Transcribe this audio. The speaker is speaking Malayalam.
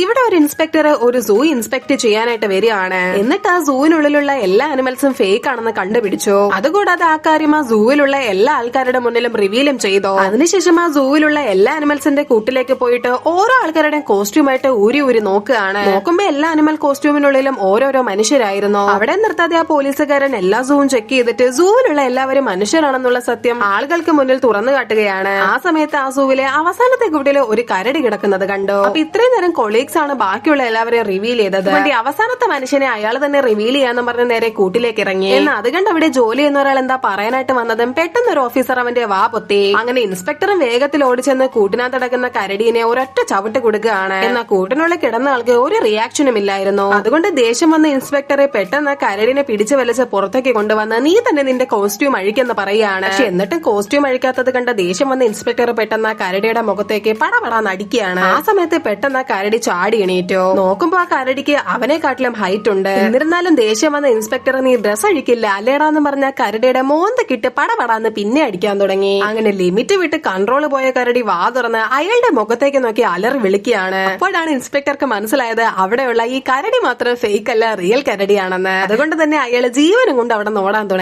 ഇവിടെ ഒരു ഇൻസ്പെക്ടർ ഒരു സൂ ഇൻസ്പെക്ട് ചെയ്യാനായിട്ട് വരികയാണ്. എന്നിട്ട് ആ സൂവിനുള്ളിലുള്ള എല്ലാ ആനിമൽസും ഫേക്ക് ആണെന്ന് കണ്ടുപിടിച്ചു. അതുകൂടാതെ ആ കാര്യം ആ സൂവിലുള്ള എല്ലാ ആൾക്കാരുടെ മുന്നിലും റിവീലും ചെയ്തു. അതിനുശേഷം ആ സൂവിലുള്ള എല്ലാ ആനിമൽസിന്റെ കൂട്ടിലേക്ക് പോയിട്ട് ഓരോ ആൾക്കാരുടെയും കോസ്റ്റ്യൂമായിട്ട് ഊരി നോക്കുകയാണ്. നോക്കുമ്പോ എല്ലാ ആനിമൽ കോസ്റ്റ്യൂമിനുള്ളിലും ഓരോരോ മനുഷ്യരായിരുന്നു. അവിടെ നിർത്താതെ ആ പോലീസുകാരൻ എല്ലാ സൂവും ചെക്ക് ചെയ്തിട്ട് സൂവിലുള്ള എല്ലാവരും മനുഷ്യരാണെന്നുള്ള സത്യം ആളുകൾക്ക് മുന്നിൽ തുറന്നു കാട്ടുകയാണ്. ആ സമയത്ത് ആ സൂവിലെ അവസാനത്തെ കൂട്ടില് ഒരു കരടി കിടക്കുന്നത് കണ്ടു. അപ്പൊ ഇത്രയും നേരം കൊളീഗ്സ് ആണ് ബാക്കിയുള്ള എല്ലാവരെയും റിവീൽ ചെയ്തത്. അവസാനത്തെ മനുഷ്യനെ അയാൾ തന്നെ റിവീൽ ചെയ്യാന്ന് പറഞ്ഞ് നേരെ കൂട്ടിലേക്ക് ഇറങ്ങി. എന്നാൽ അത് കണ്ട് അവിടെ ജോലി ചെയ്യുന്ന ഒരാൾ എന്താ പറയാനായിട്ട് വന്നതും പെട്ടെന്ന് ഒരു ഓഫീസർ അവന്റെ വാ പൊത്തി. അങ്ങനെ ഇൻസ്പെക്ടറും വേഗത്തിൽ ഓടിച്ചെന്ന് കൂട്ടിനകത്ത് കിടക്കുന്ന കരടീനെ ഒരൊറ്റ ചവിട്ട് കൊടുക്കുകയാണ്. എന്നാൽ കൂട്ടിനുള്ളിൽ കിടന്ന ആൾക്ക് ഒരു റിയാക്ഷനും ഇല്ലായിരുന്നു. അതുകൊണ്ട് ദേഷ്യം വന്ന ഇൻസ്പെക്ടറെ പെട്ടെന്ന് കരടിനെ പിടിച്ചു വലിച്ച് പുറത്തേക്ക് കൊണ്ടുവന്ന് നീ തന്നെ നിന്റെ കോസ്റ്റ്യൂം അഴിക്കെന്ന് പറയുകയാണ്. പക്ഷെ എന്നിട്ടും കോസ്റ്റ്യൂം അഴിക്കാത്തത് കണ്ട ദേഷ്യം വന്ന ഇൻസ്പെക്ടർ പെട്ടെന്ന് ആ കരടിയുടെ മുഖത്തേക്ക് പടപടാന്ന് അടിക്കുകയാണ്. ആ സമയത്ത് പെട്ടെന്ന് ആ കരടി ചാടി എണീറ്റോ. നോക്കുമ്പോ ആ കരടിക്ക് അവനെക്കാട്ടിലും ഹൈറ്റ് ഉണ്ട്. എന്നിരുന്നാലും ദേഷ്യം വന്ന ഇൻസ്പെക്ടർ നീ ഡ്രസ് അഴിക്കില്ല അല്ലേടാന്ന് പറഞ്ഞ കരടിയുടെ മോന്തക്കിട്ട് പടപടാന്ന് പിന്നെ അടിക്കാൻ തുടങ്ങി. അങ്ങനെ ലിമിറ്റ് വിട്ട് കൺട്രോൾ പോയ കരടി വാ തുറന്ന് അയാളുടെ മുഖത്തേക്ക് നോക്കി അലറി വിളിക്കുകയാണ്. അപ്പോഴാണ് ഇൻസ്പെക്ടർക്ക് മനസ്സിലായത് അവിടെയുള്ള ഈ കരടി മാത്രം ഫേക്ക് അല്ല റിയൽ കരടിയാണെന്ന്. അതുകൊണ്ട് തന്നെ അയാൾ ജീവനും കൊണ്ട് അവിടെ നോടാൻ തുടങ്ങി.